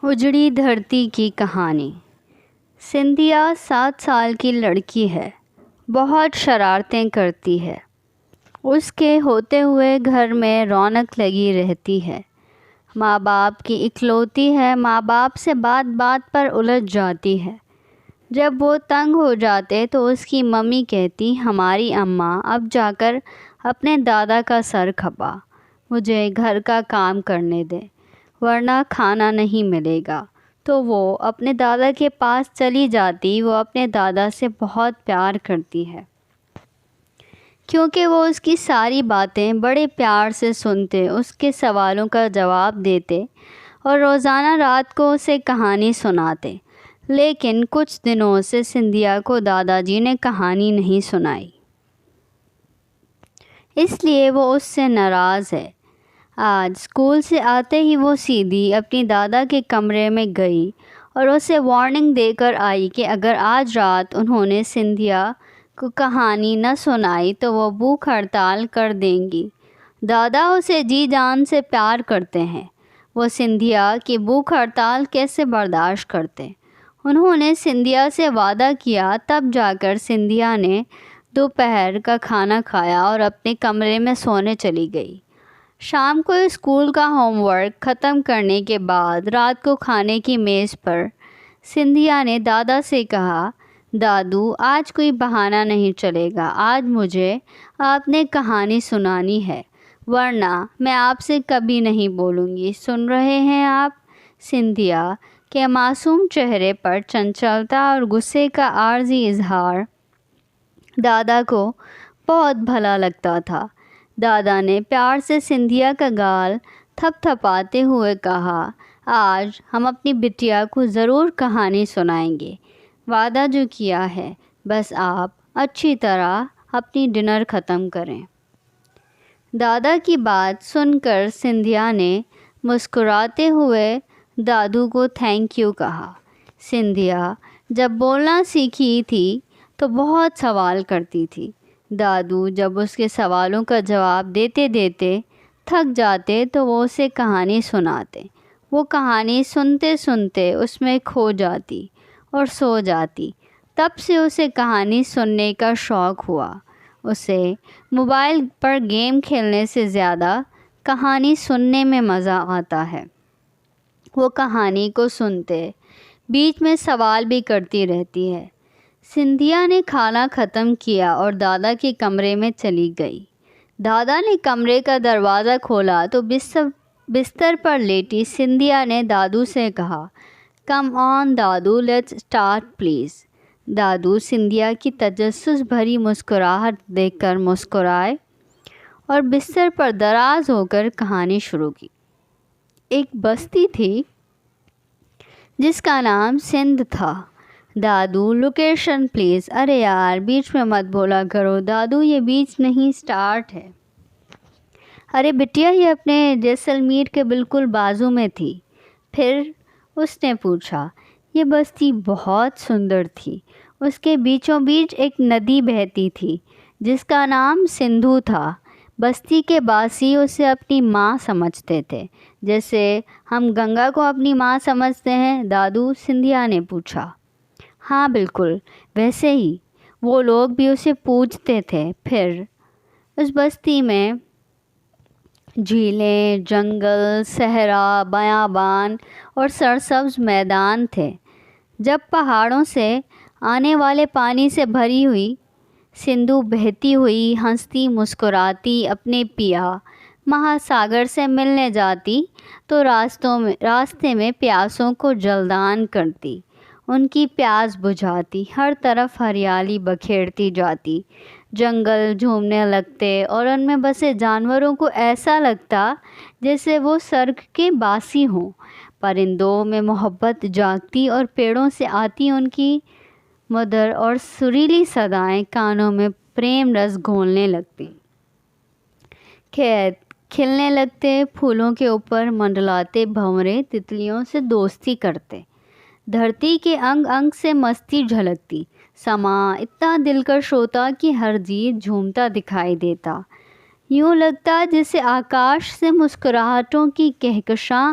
اجڑی دھرتی کی کہانی۔ سندھیا 7 سال کی لڑکی ہے، بہت شرارتیں کرتی ہے۔ اس کے ہوتے ہوئے گھر میں رونق لگی رہتی ہے۔ ماں باپ کی اکلوتی ہے، ماں باپ سے بات بات پر الجھ جاتی ہے۔ جب وہ تنگ ہو جاتے تو اس کی ممی کہتی، ہماری اماں اب جا کر اپنے دادا کا سر کھپا، مجھے گھر کا کام کرنے دے ورنہ کھانا نہیں ملے گا۔ تو وہ اپنے دادا کے پاس چلی جاتی۔ وہ اپنے دادا سے بہت پیار کرتی ہے کیونکہ وہ اس کی ساری باتیں بڑے پیار سے سنتے، اس کے سوالوں کا جواب دیتے اور روزانہ رات کو اسے کہانی سناتے۔ لیکن کچھ دنوں سے سندھیا کو دادا جی نے کہانی نہیں سنائی، اس لیے وہ اس سے ناراض ہے۔ آج اسکول سے آتے ہی وہ سیدھی اپنی دادا کے کمرے میں گئی اور اسے وارننگ دے کر آئی کہ اگر آج رات انہوں نے سندھیا کو کہانی نہ سنائی تو وہ بھوک ہڑتال کر دیں گی۔ دادا اسے جی جان سے پیار کرتے ہیں، وہ سندھیا کی بھوک ہڑتال کیسے برداشت کرتے؟ انہوں نے سندھیا سے وعدہ کیا، تب جا کر سندھیا نے دوپہر کا کھانا کھایا اور اپنے کمرے میں سونے چلی گئی۔ شام کو اسکول کا ہوم ورک ختم کرنے کے بعد رات کو کھانے کی میز پر سندھیا نے دادا سے کہا، دادو آج کوئی بہانہ نہیں چلے گا، آج مجھے آپ نے کہانی سنانی ہے ورنہ میں آپ سے کبھی نہیں بولوں گی، سن رہے ہیں آپ؟ سندھیا کے معصوم چہرے پر چنچلتا اور غصے کا عارضی اظہار دادا کو بہت بھلا لگتا تھا۔ دادا نے پیار سے سندھیا کا گال تھپ تھپاتے ہوئے کہا، آج ہم اپنی بٹیا کو ضرور کہانی سنائیں گے، وعدہ جو کیا ہے، بس آپ اچھی طرح اپنی ڈنر ختم کریں۔ دادا کی بات سن کر سندھیا نے مسکراتے ہوئے دادو کو تھینک یو کہا۔ سندھیا جب بولنا سیکھی تھی تو بہت سوال کرتی تھی۔ دادو جب اس کے سوالوں کا جواب دیتے دیتے تھک جاتے تو وہ اسے کہانی سناتے۔ وہ کہانی سنتے سنتے اس میں کھو جاتی اور سو جاتی۔ تب سے اسے کہانی سننے کا شوق ہوا۔ اسے موبائل پر گیم کھیلنے سے زیادہ کہانی سننے میں مزہ آتا ہے۔ وہ کہانی کو سنتے بیچ میں سوال بھی کرتی رہتی ہے۔ سندھیا نے کھانا ختم کیا اور دادا کے کمرے میں چلی گئی۔ دادا نے کمرے کا دروازہ کھولا تو بستر پر لیٹی سندھیا نے دادو سے کہا، کم آن دادو لیٹس اسٹارٹ پلیز۔ دادو سندھیا کی تجسس بھری مسکراہٹ دیکھ کر مسکرائے اور بستر پر دراز ہو کر کہانی شروع کی۔ ایک بستی تھی جس کا نام سندھ تھا۔ دادو لوکیشن پلیز۔ ارے یار بیچ میں مت بولا کرو دادو، یہ بیچ نہیں سٹارٹ ہے۔ ارے بٹیا یہ اپنے جیسلمیر کے بالکل بازو میں تھی۔ پھر اس نے پوچھا۔ یہ بستی بہت سندر تھی۔ اس کے بیچوں بیچ ایک ندی بہتی تھی جس کا نام سندھو تھا۔ بستی کے باسی اسے اپنی ماں سمجھتے تھے، جیسے ہم گنگا کو اپنی ماں سمجھتے ہیں، دادو سندھیا نے پوچھا۔ ہاں بالکل ویسے ہی وہ لوگ بھی اسے پوجتے تھے۔ پھر اس بستی میں جھیلیں، جنگل، صحرا، بیابان اور سرسبز میدان تھے۔ جب پہاڑوں سے آنے والے پانی سے بھری ہوئی سندھو بہتی ہوئی ہنستی مسکراتی اپنے پیا مہاساگر سے ملنے جاتی تو راستے میں پیاسوں کو جلدان کرتی، ان کی پیاس بجھاتی، ہر طرف ہریالی بکھیرتی جاتی، جنگل جھومنے لگتے اور ان میں بسے جانوروں کو ایسا لگتا جیسے وہ سرگ کے باسی ہوں۔ پرندوں میں محبت جاگتی اور پیڑوں سے آتی ان کی مدر اور سریلی صدائیں کانوں میں پریم رس گھولنے لگتی۔ کھیت کھلنے لگتے، پھولوں کے اوپر منڈلاتے بھنورے تتلیوں سے دوستی کرتے، دھرتی کے انگ انگ سے مستی جھلکتی، سما اتنا دلکش ہوتا کہ ہر جیو جھومتا دکھائی دیتا، یوں لگتا جیسے آکاش سے مسکراہٹوں کی کہکشاں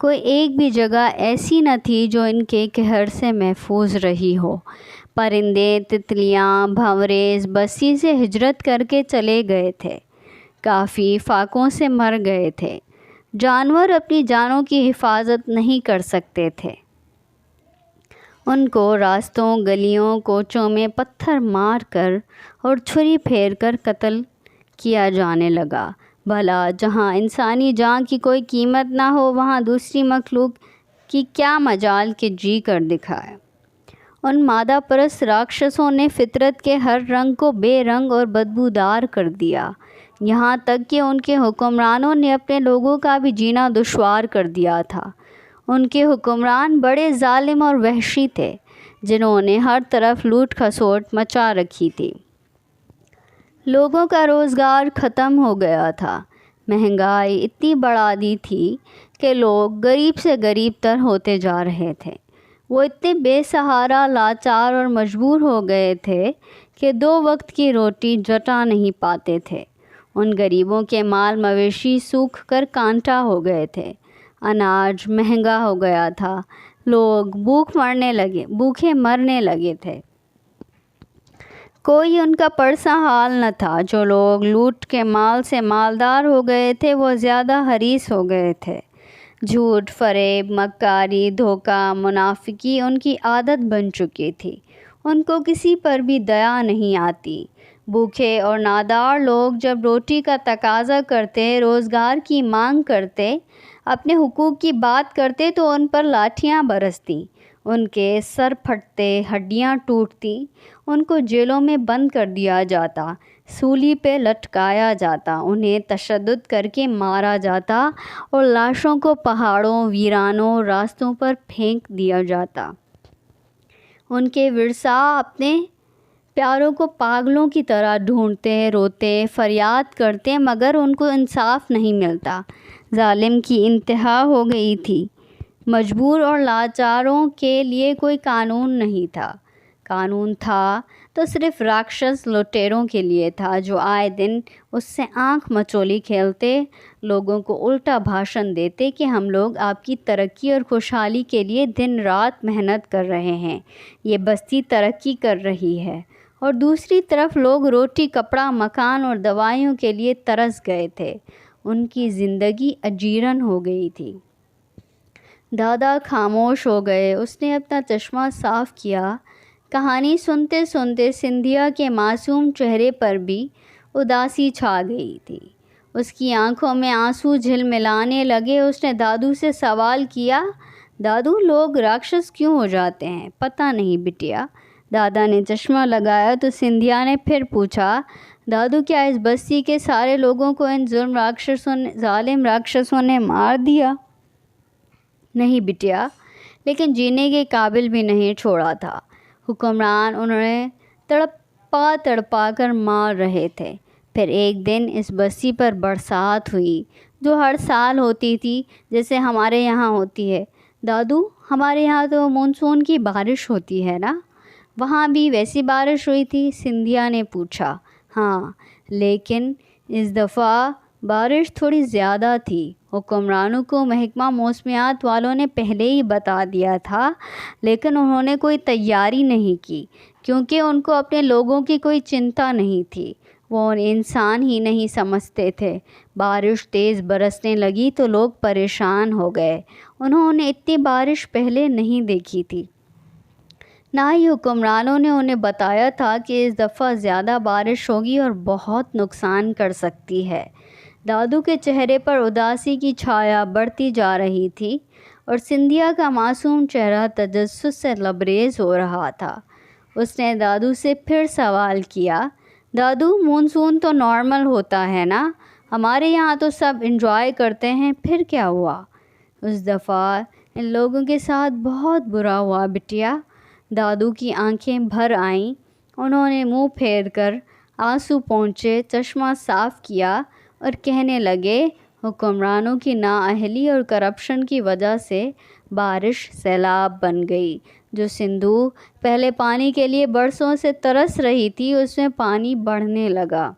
کوئی ایک بھی جگہ ایسی نہ تھی جو ان کے قہر سے محفوظ رہی ہو۔ پرندے، تتلیاں، بھنورے اس بستی سے ہجرت کر کے چلے گئے تھے، کافی فاقوں سے مر گئے تھے۔ جانور اپنی جانوں کی حفاظت نہیں کر سکتے تھے۔ ان کو راستوں، گلیوں، کوچوں میں پتھر مار کر اور چھری پھیر کر قتل کیا جانے لگا۔ بھلا جہاں انسانی جان کی کوئی قیمت نہ ہو، وہاں دوسری مخلوق کی کیا مجال کہ جی کر دکھائے۔ ان مادہ پرست راکشسوں نے فطرت کے ہر رنگ کو بے رنگ اور بدبودار کر دیا، یہاں تک کہ ان کے حکمرانوں نے اپنے لوگوں کا بھی جینا دشوار کر دیا تھا۔ ان کے حکمران بڑے ظالم اور وحشی تھے، جنہوں نے ہر طرف لوٹ کھسوٹ مچا رکھی تھی۔ لوگوں کا روزگار ختم ہو گیا تھا، مہنگائی اتنی بڑھا دی تھی کہ لوگ غریب سے غریب تر ہوتے جا رہے تھے۔ وہ اتنے بے سہارا، لاچار اور مجبور ہو گئے تھے کہ 2 وقت کی روٹی جٹا نہیں پاتے تھے۔ ان غریبوں کے مال مویشی سوکھ کر کانٹا ہو گئے تھے، اناج مہنگا ہو گیا تھا، لوگ بھوکے مرنے لگے تھے۔ کوئی ان کا پرسا حال نہ تھا۔ جو لوگ لوٹ کے مال سے مالدار ہو گئے تھے، وہ زیادہ حریص ہو گئے تھے۔ جھوٹ، فریب، مکاری، دھوکہ، منافقی ان کی عادت بن چکی تھی۔ ان کو کسی پر بھی دیا نہیں آتی۔ بھوکے اور نادار لوگ جب روٹی کا تقاضا کرتے، روزگار کی مانگ کرتے، اپنے حقوق کی بات کرتے تو ان پر لاٹھیاں برستی، ان کے سر پھٹتے، ہڈیاں ٹوٹتی، ان کو جیلوں میں بند کر دیا جاتا، سولی پہ لٹکایا جاتا، انہیں تشدد کر کے مارا جاتا اور لاشوں کو پہاڑوں، ویرانوں، راستوں پر پھینک دیا جاتا۔ ان کے ورثاء اپنے پیاروں کو پاگلوں کی طرح ڈھونڈتے، روتے، فریاد کرتے، مگر ان کو انصاف نہیں ملتا۔ ظالم کی انتہا ہو گئی تھی۔ مجبور اور لاچاروں کے لیے کوئی قانون نہیں تھا۔ قانون تھا تو صرف راکشس لٹیروں کے لیے تھا، جو آئے دن اس سے آنکھ مچولی کھیلتے، لوگوں کو الٹا بھاشن دیتے کہ ہم لوگ آپ کی ترقی اور خوشحالی کے لیے دن رات محنت کر رہے ہیں، یہ بستی ترقی کر رہی ہے، اور دوسری طرف لوگ روٹی، کپڑا، مکان اور دوائیوں کے لیے ترس گئے تھے۔ ان کی زندگی اجیرن ہو گئی تھی۔ دادا خاموش ہو گئے۔ اس نے اپنا چشمہ صاف کیا۔ کہانی سنتے سنتے سندھیا کے معصوم چہرے پر بھی اداسی چھا گئی تھی۔ اس کی آنکھوں میں آنسو جھلملانے لگے۔ اس نے دادو سے سوال کیا، دادو، لوگ راکشس کیوں ہو جاتے ہیں؟ پتہ نہیں بٹیا۔ دادا نے چشمہ لگایا تو سندھیا نے پھر پوچھا، دادو، کیا اس بستی کے سارے لوگوں کو ان ظالم راکشسوں نے مار دیا؟ نہیں بٹیا، لیکن جینے کے قابل بھی نہیں چھوڑا تھا۔ حکمران انہیں تڑپا کر مار رہے تھے۔ پھر ایک دن اس بستی پر برسات ہوئی، جو ہر سال ہوتی تھی، جیسے ہمارے یہاں ہوتی ہے۔ دادو، ہمارے یہاں تو مونسون کی بارش ہوتی ہے نا؟ وہاں بھی ویسی بارش ہوئی تھی؟ سندھیا نے پوچھا۔ ہاں، لیکن اس دفعہ بارش تھوڑی زیادہ تھی۔ حکمرانوں کو محکمہ موسمیات والوں نے پہلے ہی بتا دیا تھا، لیکن انہوں نے کوئی تیاری نہیں کی، کیونکہ ان کو اپنے لوگوں کی کوئی چنتا نہیں تھی۔ وہ انسان ہی نہیں سمجھتے تھے۔ بارش تیز برسنے لگی تو لوگ پریشان ہو گئے۔ انہوں نے اتنی بارش پہلے نہیں دیکھی تھی۔ نہ ہی حکمرانوں نے انہیں بتایا تھا کہ اس دفعہ زیادہ بارش ہوگی اور بہت نقصان کر سکتی ہے۔ دادو کے چہرے پر اداسی کی چھایا بڑھتی جا رہی تھی، اور سندھیا کا معصوم چہرہ تجسس سے لبریز ہو رہا تھا۔ اس نے دادو سے پھر سوال کیا، دادو، مونسون تو نارمل ہوتا ہے نا؟ ہمارے یہاں تو سب انجوائے کرتے ہیں، پھر کیا ہوا؟ اس دفعہ ان لوگوں کے ساتھ بہت برا ہوا بٹیا۔ دادو کی آنکھیں بھر آئیں۔ انہوں نے منہ پھیر کر آنسو پونچھے، چشمہ صاف کیا اور کہنے لگے، حکمرانوں کی نااہلی اور کرپشن کی وجہ سے بارش سیلاب بن گئی۔ جو سندھو پہلے پانی کے لیے برسوں سے ترس رہی تھی، اس میں پانی بڑھنے لگا۔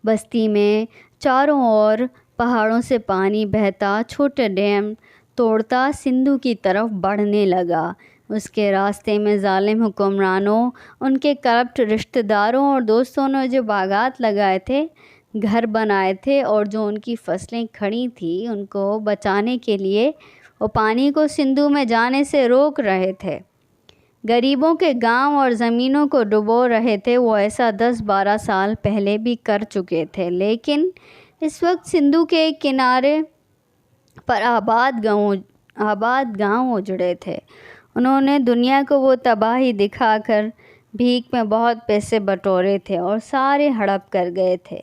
بستی میں چاروں اور پہاڑوں سے پانی بہتا، چھوٹے ڈیم توڑتا سندھو کی طرف بڑھنے لگا۔ اس کے راستے میں ظالم حکمرانوں، ان کے کرپٹ رشتہ داروں اور دوستوں نے جو باغات لگائے تھے، گھر بنائے تھے اور جو ان کی فصلیں کھڑی تھیں، ان کو بچانے کے لیے وہ پانی کو سندھو میں جانے سے روک رہے تھے۔ غریبوں کے گاؤں اور زمینوں کو ڈبو رہے تھے۔ وہ ایسا 10-12 سال پہلے بھی کر چکے تھے، لیکن اس وقت سندھو کے کنارے پر آباد گاؤں اجڑے تھے۔ انہوں نے دنیا کو وہ تباہی دکھا کر بھیک میں بہت پیسے بٹورے تھے اور سارے ہڑپ کر گئے تھے۔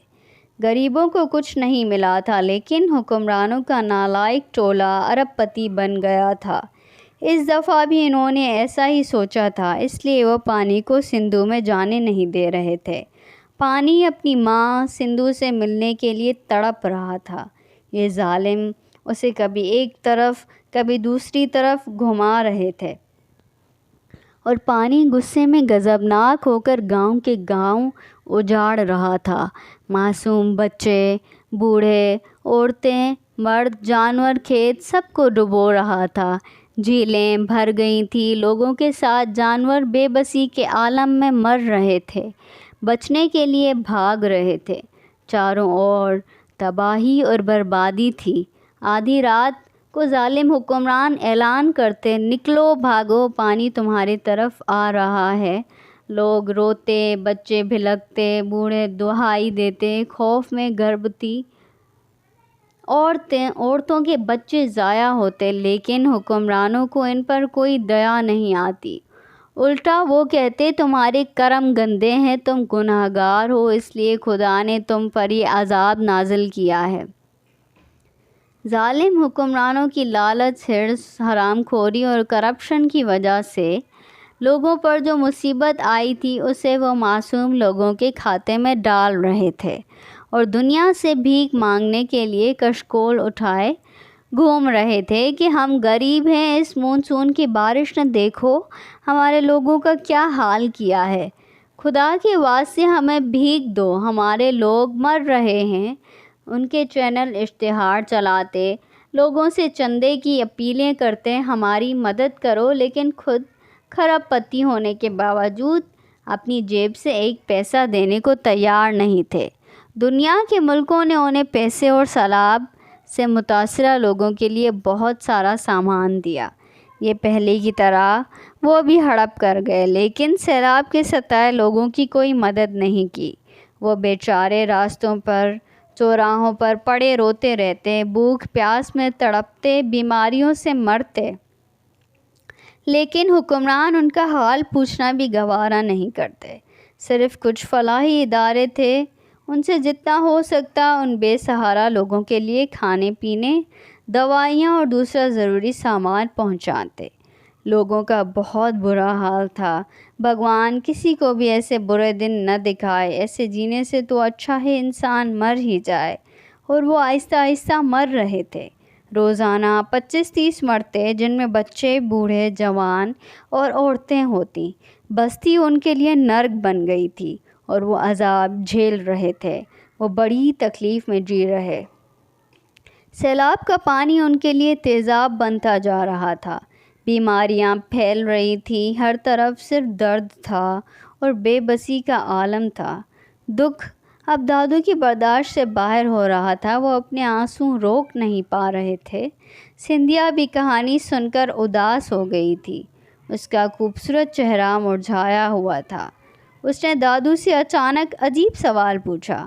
غریبوں کو کچھ نہیں ملا تھا، لیکن حکمرانوں کا نالائق ٹولہ ارب پتی بن گیا تھا۔ اس دفعہ بھی انہوں نے ایسا ہی سوچا تھا، اس لیے وہ پانی کو سندھو میں جانے نہیں دے رہے تھے۔ پانی اپنی ماں سندھو سے ملنے کے لیے تڑپ رہا تھا۔ یہ ظالم اسے کبھی ایک طرف کبھی دوسری طرف گھما رہے تھے، اور پانی غصے میں غضبناک ہو کر گاؤں کے گاؤں اجاڑ رہا تھا۔ معصوم بچے، بوڑھے، عورتیں، مرد، جانور، کھیت، سب کو ڈبو رہا تھا۔ جھیلیں بھر گئی تھیں، لوگوں کے ساتھ جانور بے بسی کے عالم میں مر رہے تھے، بچنے کے لیے بھاگ رہے تھے۔ چاروں اور تباہی اور بربادی تھی۔ آدھی رات کو ظالم حکمران اعلان کرتے، نکلو، بھاگو، پانی تمہاری طرف آ رہا ہے۔ لوگ روتے، بچے بھلکتے، بوڑھے دہائی دیتے، خوف میں گربھوتی عورتوں کے بچے ضائع ہوتے، لیکن حکمرانوں کو ان پر کوئی دیا نہیں آتی۔ الٹا وہ کہتے، تمہارے کرم گندے ہیں، تم گناہ گار ہو، اس لیے خدا نے تم پر یہ عذاب نازل کیا ہے۔ ظالم حکمرانوں کی لالچ، حرص، حرام خوری اور کرپشن کی وجہ سے لوگوں پر جو مصیبت آئی تھی، اسے وہ معصوم لوگوں کے کھاتے میں ڈال رہے تھے اور دنیا سے بھیک مانگنے کے لیے کشکول اٹھائے گھوم رہے تھے کہ ہم غریب ہیں، اس مونسون کی بارش نے دیکھو ہمارے لوگوں کا کیا حال کیا ہے، خدا کے واسطے ہمیں بھیک دو، ہمارے لوگ مر رہے ہیں۔ ان کے چینل اشتہار چلاتے، لوگوں سے چندے کی اپیلیں کرتے، ہماری مدد کرو، لیکن خود کھرب پتی ہونے کے باوجود اپنی جیب سے ایک پیسہ دینے کو تیار نہیں تھے۔ دنیا کے ملکوں نے انہیں پیسے اور سیلاب سے متاثرہ لوگوں کے لیے بہت سارا سامان دیا۔ یہ پہلے کی طرح وہ بھی ہڑپ کر گئے، لیکن سیلاب کے ستائے لوگوں کی کوئی مدد نہیں کی۔ وہ بیچارے راستوں پر، چوراہوں پر پڑے روتے رہتے، بھوک پیاس میں تڑپتے، بیماریوں سے مرتے، لیکن حکمران ان کا حال پوچھنا بھی گوارا نہیں کرتے۔ صرف کچھ فلاحی ادارے تھے، ان سے جتنا ہو سکتا ان بے سہارا لوگوں کے لیے کھانے پینے، دوائیاں اور دوسرا ضروری سامان پہنچاتے۔ لوگوں کا بہت برا حال تھا۔ بھگوان کسی کو بھی ایسے برے دن نہ دکھائے، ایسے جینے سے تو اچھا ہے انسان مر ہی جائے۔ اور وہ آہستہ آہستہ مر رہے تھے۔ روزانہ 25-30 مرتے، جن میں بچے، بوڑھے، جوان اور عورتیں ہوتی۔ بستی ان کے لیے نرک بن گئی تھی اور وہ عذاب جھیل رہے تھے، وہ بڑی تکلیف میں جی رہے۔ سیلاب کا پانی ان کے لیے تیزاب بنتا جا رہا تھا۔ بیماریاں پھیل رہی تھیں، ہر طرف صرف درد تھا اور بے بسی کا عالم تھا۔ دکھ اب دادو کی برداشت سے باہر ہو رہا تھا، وہ اپنے آنسو روک نہیں پا رہے تھے۔ سندھیا بھی کہانی سن کر اداس ہو گئی تھی، اس کا خوبصورت چہرہ مرجھایا ہوا تھا۔ اس نے دادو سے اچانک عجیب سوال پوچھا،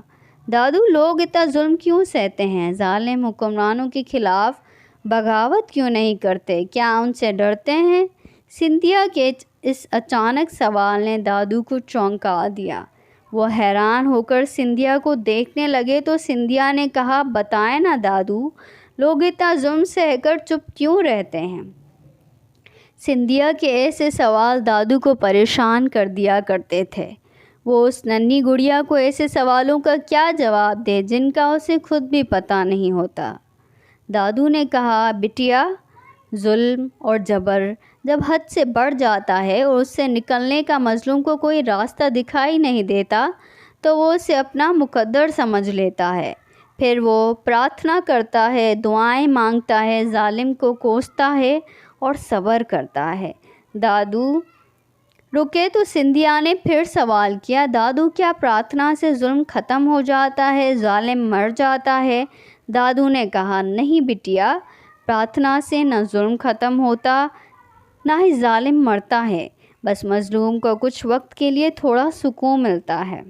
دادو، لوگ اتنا ظلم کیوں سہتے ہیں؟ ظالم حکمرانوں کے خلاف بغاوت کیوں نہیں کرتے؟ کیا ان سے ڈرتے ہیں؟ سندھیا کے اس اچانک سوال نے دادو کو چونکا دیا۔ وہ حیران ہو کر سندھیا کو دیکھنے لگے تو سندھیا نے کہا، بتائیں نا دادو، لوگ اتنا ظلم سہ کر چپ کیوں رہتے ہیں؟ سندھیا کے ایسے سوال دادو کو پریشان کر دیا کرتے تھے۔ وہ اس ننھی گڑیا کو ایسے سوالوں کا کیا جواب دے جن کا اسے خود بھی پتہ نہیں ہوتا۔ دادو نے کہا، بٹیا، ظلم اور جبر جب حد سے بڑھ جاتا ہے اور اس سے نکلنے کا مظلوم کو کوئی راستہ دکھائی نہیں دیتا تو وہ اسے اپنا مقدر سمجھ لیتا ہے۔ پھر وہ پرارتھنا کرتا ہے، دعائیں مانگتا ہے، ظالم کو کوستا ہے اور صبر کرتا ہے۔ دادو رکے تو سندھیا نے پھر سوال کیا، دادو کیا پرارتھنا سے ظلم ختم ہو جاتا ہے، ظالم مر جاتا ہے؟ دادو نے کہا، نہیں بٹیا، پرارتھنا سے نہ ظلم ختم ہوتا نہ ہی ظالم مرتا ہے، بس مظلوم کو کچھ وقت کے لیے تھوڑا سکون ملتا ہے۔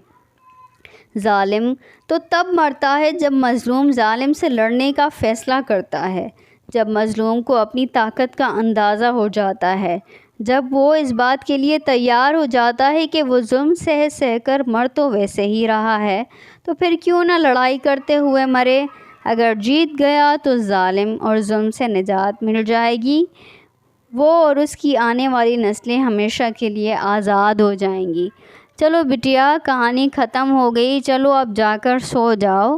ظالم تو تب مرتا ہے جب مظلوم ظالم سے لڑنے کا فیصلہ کرتا ہے، جب مظلوم کو اپنی طاقت کا اندازہ ہو جاتا ہے، جب وہ اس بات کے لیے تیار ہو جاتا ہے کہ وہ ظلم سہ سہ کر مر تو ویسے ہی رہا ہے، تو پھر کیوں نہ لڑائی کرتے ہوئے مرے؟ اگر جیت گیا تو ظالم اور ظلم سے نجات مل جائے گی، وہ اور اس کی آنے والی نسلیں ہمیشہ کے لیے آزاد ہو جائیں گی۔ چلو بٹیا، کہانی ختم ہو گئی، چلو اب جا کر سو جاؤ،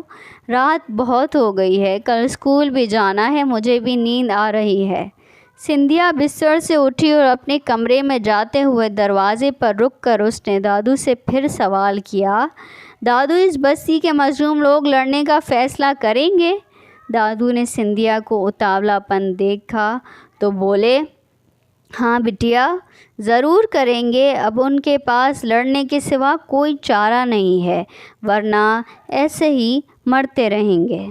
رات بہت ہو گئی ہے، کل اسکول بھی جانا ہے، مجھے بھی نیند آ رہی ہے۔ سندھیا بستر سے اٹھی اور اپنے کمرے میں جاتے ہوئے دروازے پر رک کر اس نے دادو سے پھر سوال کیا، دادو اس بستی کے مظلوم لوگ لڑنے کا فیصلہ کریں گے؟ دادو نے سندھیا کو اتاولا پن دیکھا تو بولے، ہاں بٹیا، ضرور کریں گے، اب ان کے پاس لڑنے کے سوا کوئی چارہ نہیں ہے، ورنہ ایسے ہی مرتے رہیں گے۔